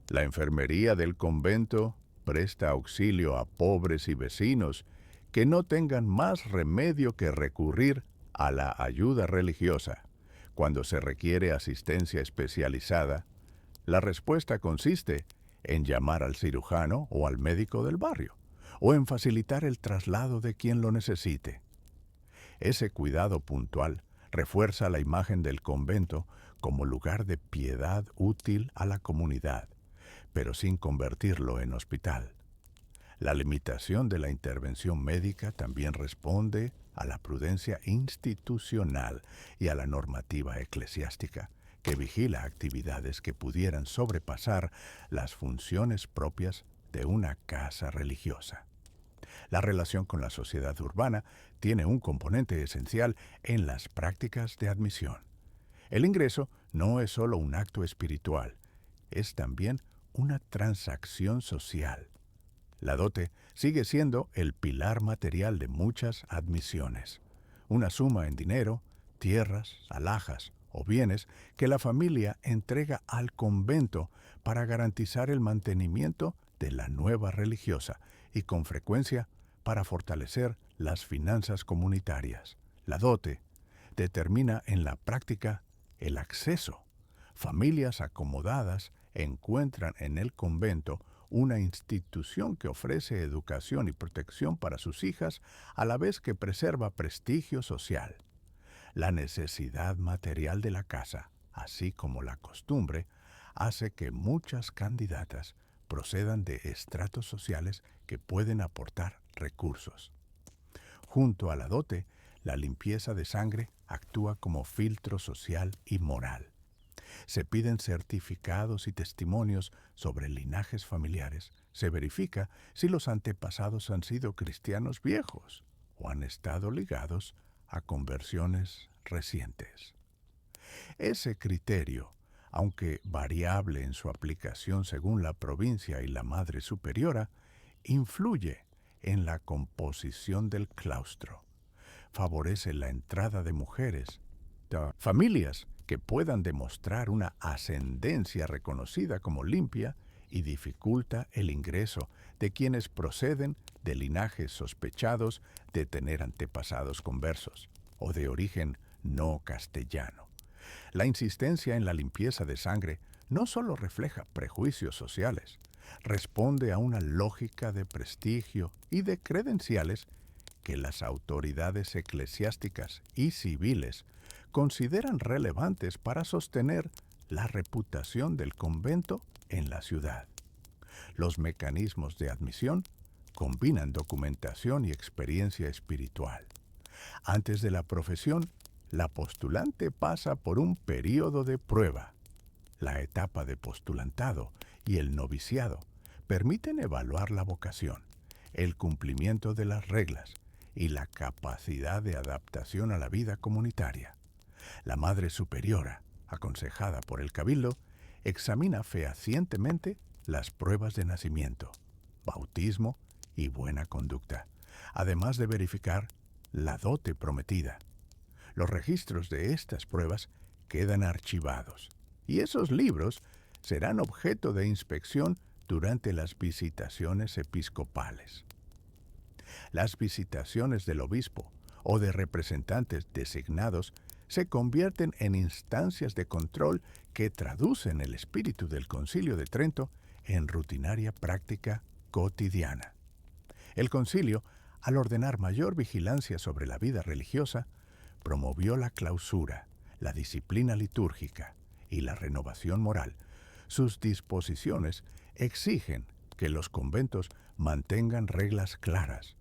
La enfermería del convento presta auxilio a pobres y vecinos que no tengan más remedio que recurrir a la ayuda religiosa. Cuando se requiere asistencia especializada, la respuesta consiste en llamar al cirujano o al médico del barrio, o en facilitar el traslado de quien lo necesite. Ese cuidado puntual refuerza la imagen del convento como lugar de piedad útil a la comunidad, pero sin convertirlo en hospital. La limitación de la intervención médica también responde a la prudencia institucional y a la normativa eclesiástica, que vigila actividades que pudieran sobrepasar las funciones propias de una casa religiosa. La relación con la sociedad urbana tiene un componente esencial en las prácticas de admisión. El ingreso no es solo un acto espiritual, es también una transacción social. La dote sigue siendo el pilar material de muchas admisiones, una suma en dinero, tierras, alhajas o bienes que la familia entrega al convento para garantizar el mantenimiento de la nueva religiosa y, con frecuencia, para fortalecer las finanzas comunitarias. La dote determina en la práctica el acceso. Familias acomodadas encuentran en el convento una institución que ofrece educación y protección para sus hijas, a la vez que preserva prestigio social. La necesidad material de la casa, así como la costumbre, hace que muchas candidatas procedan de estratos sociales que pueden aportar recursos. Junto a la dote, la limpieza de sangre actúa como filtro social y moral. Se piden certificados y testimonios sobre linajes familiares. Se verifica si los antepasados han sido cristianos viejos o han estado ligados a conversiones recientes. Ese criterio, aunque variable en su aplicación según la provincia y la Madre Superiora, influye en la composición del claustro. Favorece la entrada de mujeres, de familias que puedan demostrar una ascendencia reconocida como limpia, y dificulta el ingreso de quienes proceden de linajes sospechados de tener antepasados conversos o de origen no castellano. La insistencia en la limpieza de sangre no solo refleja prejuicios sociales, responde a una lógica de prestigio y de credenciales que las autoridades eclesiásticas y civiles consideran relevantes para sostener la reputación del convento en la ciudad. Los mecanismos de admisión combinan documentación y experiencia espiritual. Antes de la profesión, la postulante pasa por un período de prueba. La etapa de postulantado y el noviciado permiten evaluar la vocación, el cumplimiento de las reglas y la capacidad de adaptación a la vida comunitaria. La Madre Superiora, aconsejada por el Cabildo, examina fehacientemente las pruebas de nacimiento, bautismo y buena conducta, además de verificar la dote prometida. Los registros de estas pruebas quedan archivados y esos libros serán objeto de inspección durante las visitaciones episcopales. Las visitaciones del obispo o de representantes designados se convierten en instancias de control que traducen el espíritu del Concilio de Trento en rutinaria práctica cotidiana. El concilio, al ordenar mayor vigilancia sobre la vida religiosa, promovió la clausura, la disciplina litúrgica y la renovación moral. Sus disposiciones exigen que los conventos mantengan reglas claras,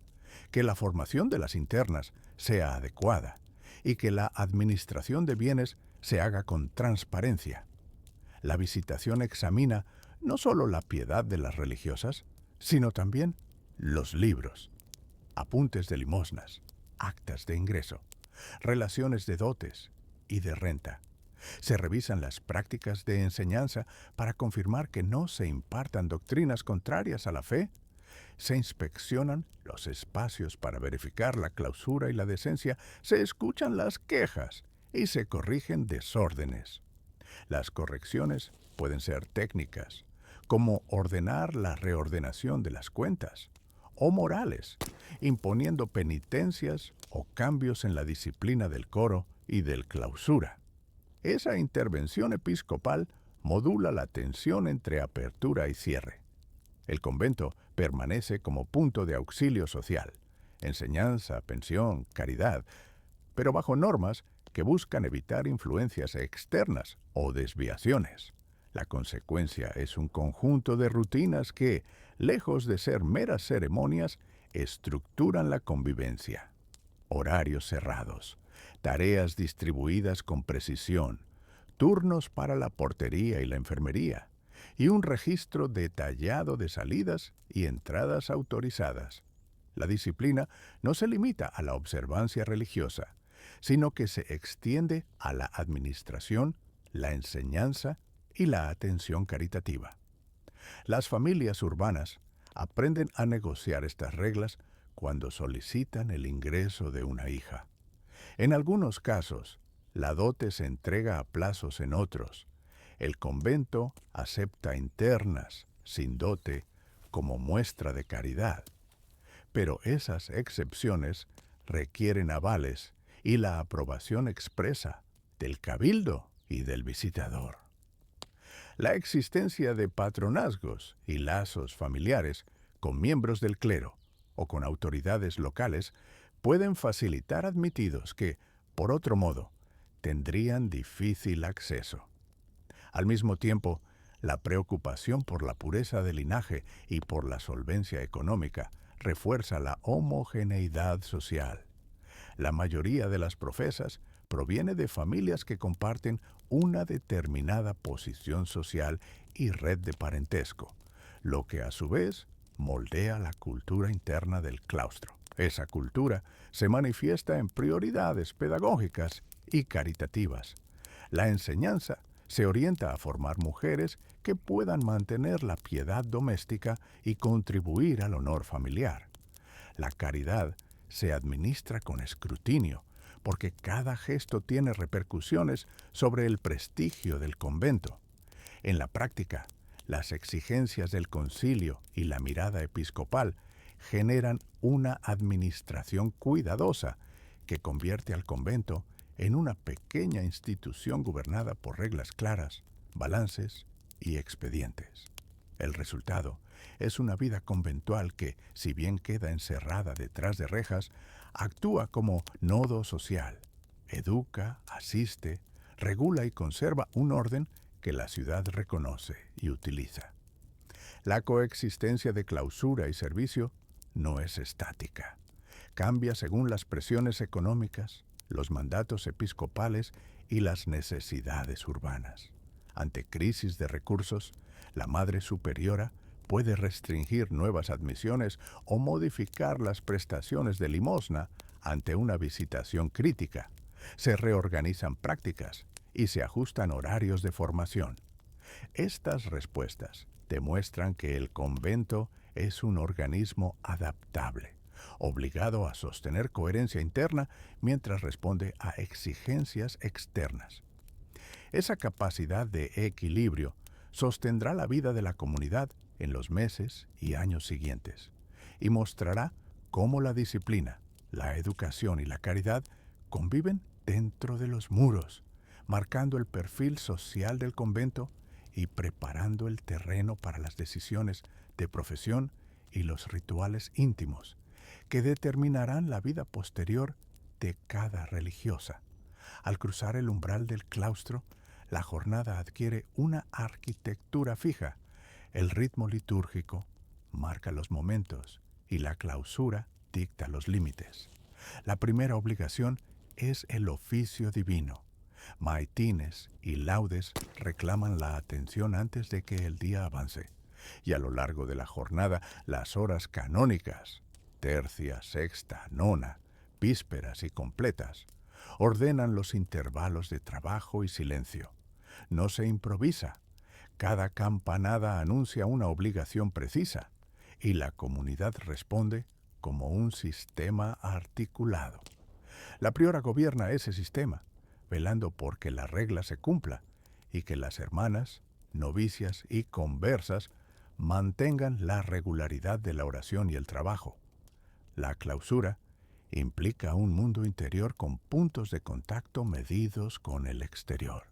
que la formación de las internas sea adecuada y que la administración de bienes se haga con transparencia. La visitación examina no solo la piedad de las religiosas, sino también los libros, apuntes de limosnas, actas de ingreso, relaciones de dotes y de renta. Se revisan las prácticas de enseñanza para confirmar que no se impartan doctrinas contrarias a la fe. Se inspeccionan los espacios para verificar la clausura y la decencia, se escuchan las quejas y se corrigen desórdenes. Las correcciones pueden ser técnicas, como ordenar la reordenación de las cuentas, o morales, imponiendo penitencias o cambios en la disciplina del coro y del clausura. Esa intervención episcopal modula la tensión entre apertura y cierre. El convento permanece como punto de auxilio social, enseñanza, pensión, caridad, pero bajo normas que buscan evitar influencias externas o desviaciones. La consecuencia es un conjunto de rutinas que, lejos de ser meras ceremonias, estructuran la convivencia. Horarios cerrados, tareas distribuidas con precisión, turnos para la portería y la enfermería, y un registro detallado de salidas y entradas autorizadas. La disciplina no se limita a la observancia religiosa, sino que se extiende a la administración, la enseñanza y la atención caritativa. Las familias urbanas aprenden a negociar estas reglas cuando solicitan el ingreso de una hija. En algunos casos, la dote se entrega a plazos en otros. El convento acepta internas, sin dote, como muestra de caridad. Pero esas excepciones requieren avales y la aprobación expresa del cabildo y del visitador. La existencia de patronazgos y lazos familiares con miembros del clero o con autoridades locales pueden facilitar admitidos que, por otro modo, tendrían difícil acceso. Al mismo tiempo, la preocupación por la pureza del linaje y por la solvencia económica refuerza la homogeneidad social. La mayoría de las profesas proviene de familias que comparten una determinada posición social y red de parentesco, lo que a su vez moldea la cultura interna del claustro. Esa cultura se manifiesta en prioridades pedagógicas y caritativas. La enseñanza se orienta a formar mujeres que puedan mantener la piedad doméstica y contribuir al honor familiar. La caridad se administra con escrutinio, porque cada gesto tiene repercusiones sobre el prestigio del convento. En la práctica, las exigencias del concilio y la mirada episcopal generan una administración cuidadosa que convierte al convento en una pequeña institución gobernada por reglas claras, balances y expedientes. El resultado es una vida conventual que, si bien queda encerrada detrás de rejas, actúa como nodo social, educa, asiste, regula y conserva un orden que la ciudad reconoce y utiliza. La coexistencia de clausura y servicio no es estática. Cambia según las presiones económicas, los mandatos episcopales y las necesidades urbanas. Ante crisis de recursos, la Madre Superiora puede restringir nuevas admisiones o modificar las prestaciones de limosna ante una visitación crítica. Se reorganizan prácticas y se ajustan horarios de formación. Estas respuestas demuestran que el convento es un organismo adaptable, obligado a sostener coherencia interna mientras responde a exigencias externas. Esa capacidad de equilibrio sostendrá la vida de la comunidad en los meses y años siguientes y mostrará cómo la disciplina, la educación y la caridad conviven dentro de los muros, marcando el perfil social del convento y preparando el terreno para las decisiones de profesión y los rituales íntimos, que determinarán la vida posterior de cada religiosa. Al cruzar el umbral del claustro, la jornada adquiere una arquitectura fija. El ritmo litúrgico marca los momentos y la clausura dicta los límites. La primera obligación es el oficio divino. Maitines y laudes reclaman la atención antes de que el día avance. Y a lo largo de la jornada, las horas canónicas, tercia, sexta, nona, vísperas y completas, ordenan los intervalos de trabajo y silencio. No se improvisa. Cada campanada anuncia una obligación precisa y la comunidad responde como un sistema articulado. La priora gobierna ese sistema, velando por que la regla se cumpla y que las hermanas, novicias y conversas mantengan la regularidad de la oración y el trabajo. La clausura implica un mundo interior con puntos de contacto medidos con el exterior.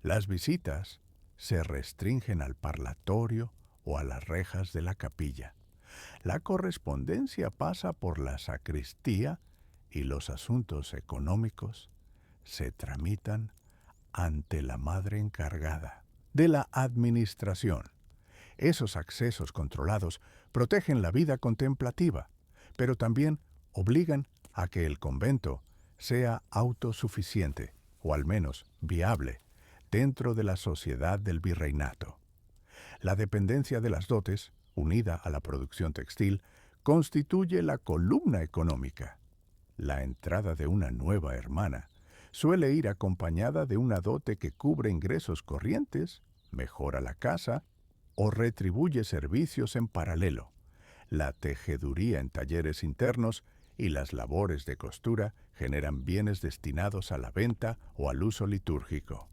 Las visitas se restringen al parlatorio o a las rejas de la capilla. La correspondencia pasa por la sacristía y los asuntos económicos se tramitan ante la madre encargada de la administración. Esos accesos controlados protegen la vida contemplativa, pero también obligan a que el convento sea autosuficiente, o al menos viable, dentro de la sociedad del virreinato. La dependencia de las dotes, unida a la producción textil, constituye la columna económica. La entrada de una nueva hermana suele ir acompañada de una dote que cubre ingresos corrientes, mejora la casa o retribuye servicios en paralelo. La tejeduría en talleres internos y las labores de costura generan bienes destinados a la venta o al uso litúrgico.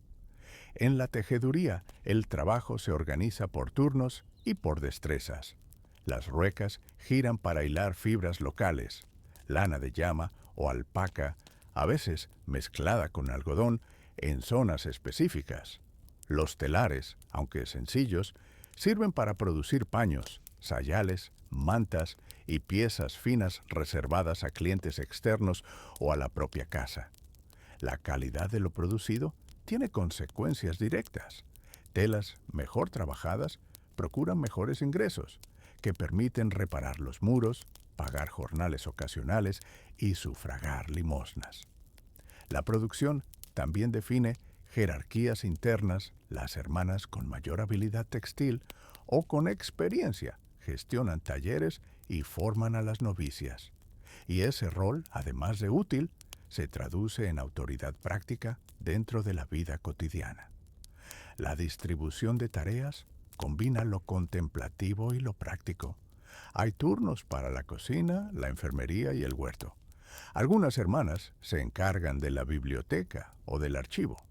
En la tejeduría, el trabajo se organiza por turnos y por destrezas. Las ruecas giran para hilar fibras locales, lana de llama o alpaca, a veces mezclada con algodón, en zonas específicas. Los telares, aunque sencillos, sirven para producir paños, sayales, mantas y piezas finas reservadas a clientes externos o a la propia casa. La calidad de lo producido tiene consecuencias directas. Telas mejor trabajadas procuran mejores ingresos, que permiten reparar los muros, pagar jornales ocasionales y sufragar limosnas. La producción también define jerarquías internas. Las hermanas con mayor habilidad textil o con experiencia gestionan talleres y forman a las novicias. Y ese rol, además de útil, se traduce en autoridad práctica dentro de la vida cotidiana. La distribución de tareas combina lo contemplativo y lo práctico. Hay turnos para la cocina, la enfermería y el huerto. Algunas hermanas se encargan de la biblioteca o del archivo.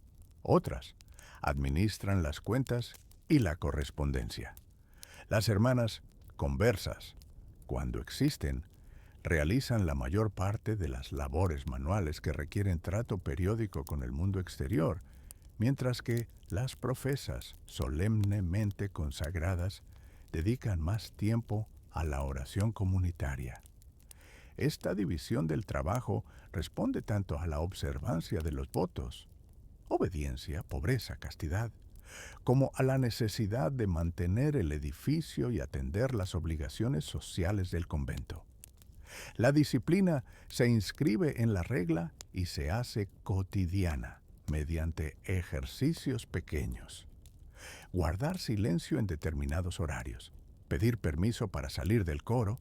Otras administran las cuentas y la correspondencia. Las hermanas conversas, cuando existen, realizan la mayor parte de las labores manuales que requieren trato periódico con el mundo exterior, mientras que las profesas solemnemente consagradas dedican más tiempo a la oración comunitaria. Esta división del trabajo responde tanto a la observancia de los votos, obediencia, pobreza, castidad, como a la necesidad de mantener el edificio y atender las obligaciones sociales del convento. La disciplina se inscribe en la regla y se hace cotidiana mediante ejercicios pequeños. Guardar silencio en determinados horarios, pedir permiso para salir del coro,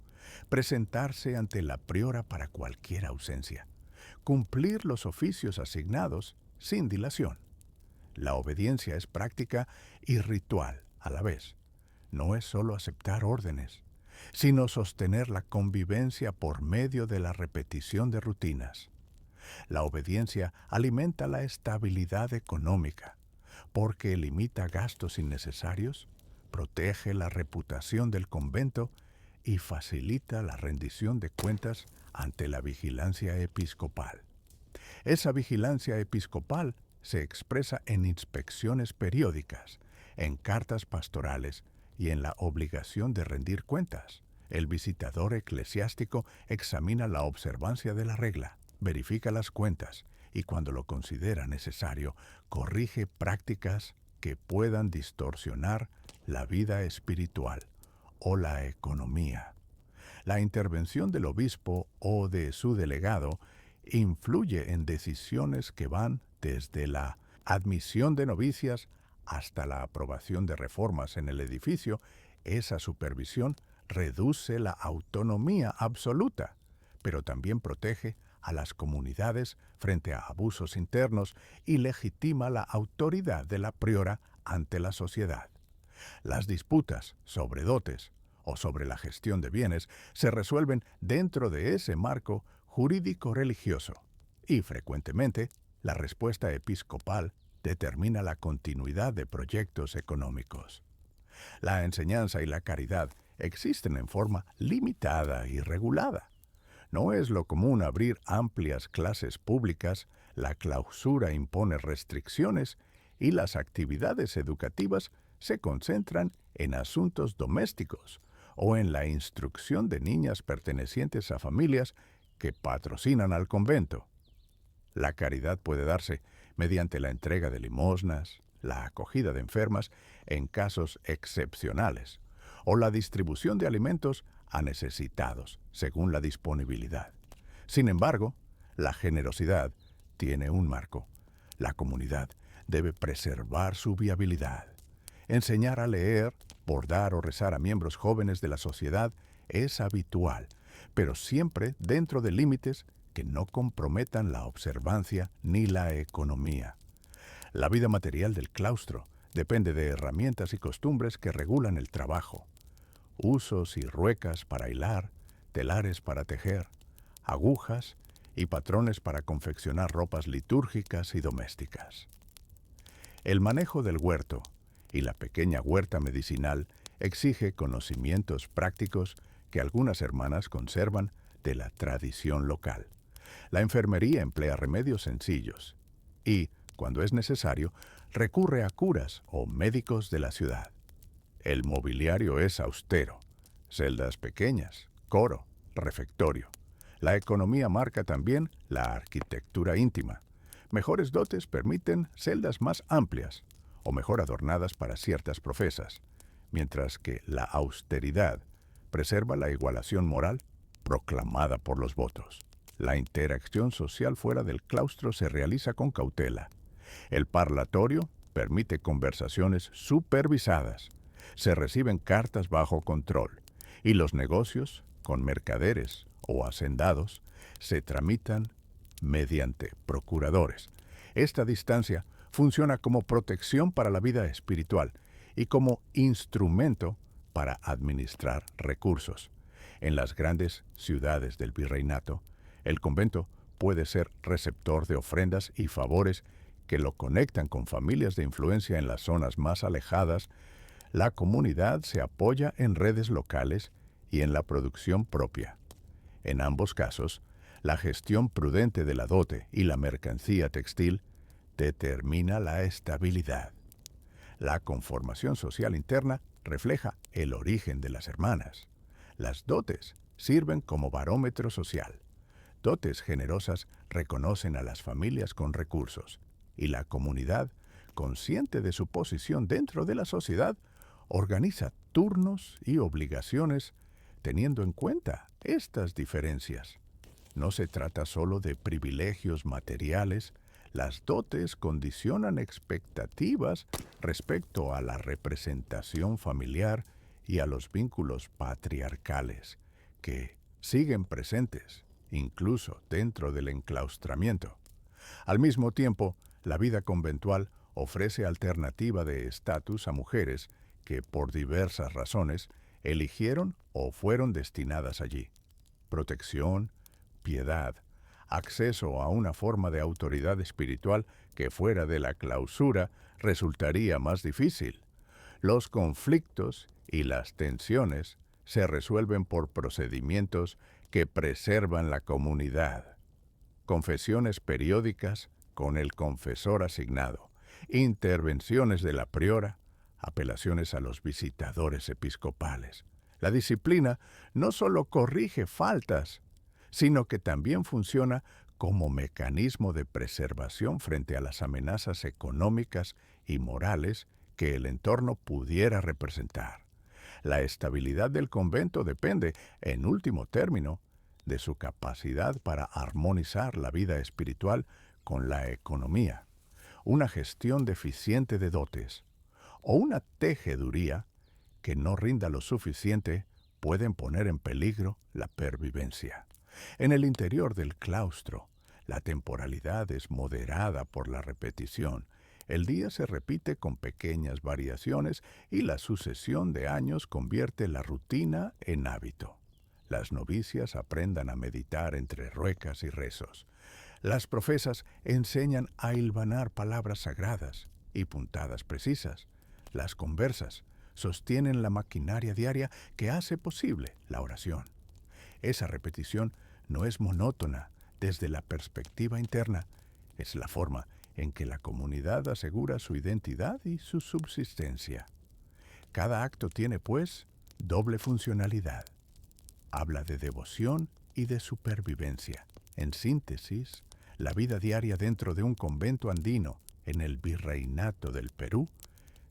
presentarse ante la priora para cualquier ausencia, cumplir los oficios asignados sin dilación. La obediencia es práctica y ritual a la vez. no es solo aceptar órdenes, sino sostener la convivencia por medio de la repetición de rutinas. La obediencia alimenta la estabilidad económica, porque limita gastos innecesarios, protege la reputación del convento y facilita la rendición de cuentas ante la vigilancia episcopal. Esa vigilancia episcopal se expresa en inspecciones periódicas, en cartas pastorales y en la obligación de rendir cuentas. El visitador eclesiástico examina la observancia de la regla, verifica las cuentas y cuando lo considera necesario, corrige prácticas que puedan distorsionar la vida espiritual o la economía. La intervención del obispo o de su delegado influye en decisiones que van desde la admisión de novicias hasta la aprobación de reformas en el edificio. Esa supervisión reduce la autonomía absoluta, pero también protege a las comunidades frente a abusos internos y legitima la autoridad de la priora ante la sociedad. Las disputas sobre dotes o sobre la gestión de bienes se resuelven dentro de ese marco jurídico-religioso y frecuentemente la respuesta episcopal determina la continuidad de proyectos económicos. La enseñanza y la caridad existen en forma limitada y regulada. No es lo común abrir amplias clases públicas, la clausura impone restricciones y las actividades educativas se concentran en asuntos domésticos o en la instrucción de niñas pertenecientes a familias que patrocinan al convento. La caridad puede darse mediante la entrega de limosnas, la acogida de enfermas en casos excepcionales, o la distribución de alimentos a necesitados, según la disponibilidad. Sin embargo, la generosidad tiene un marco. La comunidad debe preservar su viabilidad. Enseñar a leer, bordar o rezar a miembros jóvenes de la sociedad es habitual, pero siempre dentro de límites que no comprometan la observancia ni la economía. La vida material del claustro depende de herramientas y costumbres que regulan el trabajo. Usos y ruecas para hilar, telares para tejer, agujas y patrones para confeccionar ropas litúrgicas y domésticas. El manejo del huerto y la pequeña huerta medicinal exige conocimientos prácticos que algunas hermanas conservan de la tradición local. La enfermería emplea remedios sencillos y, cuando es necesario, recurre a curas o médicos de la ciudad. El mobiliario es austero, celdas pequeñas, coro, refectorio. La economía marca también la arquitectura íntima. Mejores dotes permiten celdas más amplias o mejor adornadas para ciertas profesas, mientras que la austeridad preserva la igualación moral proclamada por los votos. La interacción social fuera del claustro se realiza con cautela. El parlatorio permite conversaciones supervisadas. Se reciben cartas bajo control y los negocios, con mercaderes o hacendados, se tramitan mediante procuradores. Esta distancia funciona como protección para la vida espiritual y como instrumento para administrar recursos. En las grandes ciudades del virreinato, el convento puede ser receptor de ofrendas y favores que lo conectan con familias de influencia en las zonas más alejadas. La comunidad se apoya en redes locales y en la producción propia. En ambos casos, la gestión prudente de la dote y la mercancía textil determina la estabilidad. La conformación social interna refleja el origen de las hermanas. Las dotes sirven como barómetro social. Dotes generosas reconocen a las familias con recursos y la comunidad, consciente de su posición dentro de la sociedad, organiza turnos y obligaciones teniendo en cuenta estas diferencias. No se trata solo de privilegios materiales. Las dotes condicionan expectativas respecto a la representación familiar y a los vínculos patriarcales, que siguen presentes, incluso dentro del enclaustramiento. Al mismo tiempo, la vida conventual ofrece alternativa de estatus a mujeres que por diversas razones eligieron o fueron destinadas allí. Protección, piedad, acceso a una forma de autoridad espiritual que fuera de la clausura resultaría más difícil. Los conflictos y las tensiones se resuelven por procedimientos que preservan la comunidad. Confesiones periódicas con el confesor asignado, intervenciones de la priora, apelaciones a los visitadores episcopales. La disciplina no solo corrige faltas, sino que también funciona como mecanismo de preservación frente a las amenazas económicas y morales que el entorno pudiera representar. La estabilidad del convento depende, en último término, de su capacidad para armonizar la vida espiritual con la economía, una gestión deficiente de dotes o una tejeduría que no rinda lo suficiente pueden poner en peligro la pervivencia. En el interior del claustro, la temporalidad es moderada por la repetición. El día se repite con pequeñas variaciones y la sucesión de años convierte la rutina en hábito. Las novicias aprendan a meditar entre ruecas y rezos. Las profesas enseñan a hilvanar palabras sagradas y puntadas precisas. Las conversas sostienen la maquinaria diaria que hace posible la oración. Esa repetición no es monótona desde la perspectiva interna, es la forma en que la comunidad asegura su identidad y su subsistencia. Cada acto tiene, pues, doble funcionalidad. Habla de devoción y de supervivencia. En síntesis, la vida diaria dentro de un convento andino en el Virreinato del Perú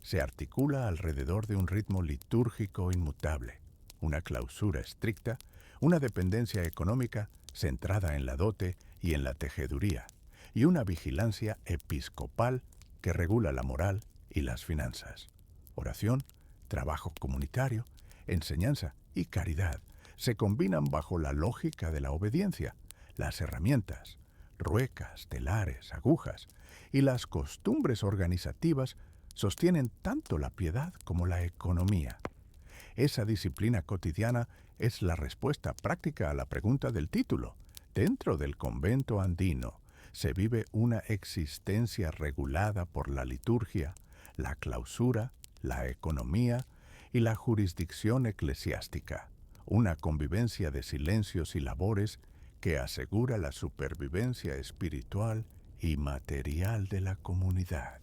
se articula alrededor de un ritmo litúrgico inmutable, una clausura estricta, una dependencia económica centrada en la dote y en la tejeduría, y una vigilancia episcopal que regula la moral y las finanzas. Oración, trabajo comunitario, enseñanza y caridad se combinan bajo la lógica de la obediencia. Las herramientas, ruecas, telares, agujas y las costumbres organizativas sostienen tanto la piedad como la economía. Esa disciplina cotidiana es la respuesta práctica a la pregunta del título. Dentro del convento andino se vive una existencia regulada por la liturgia, la clausura, la economía y la jurisdicción eclesiástica, una convivencia de silencios y labores que asegura la supervivencia espiritual y material de la comunidad.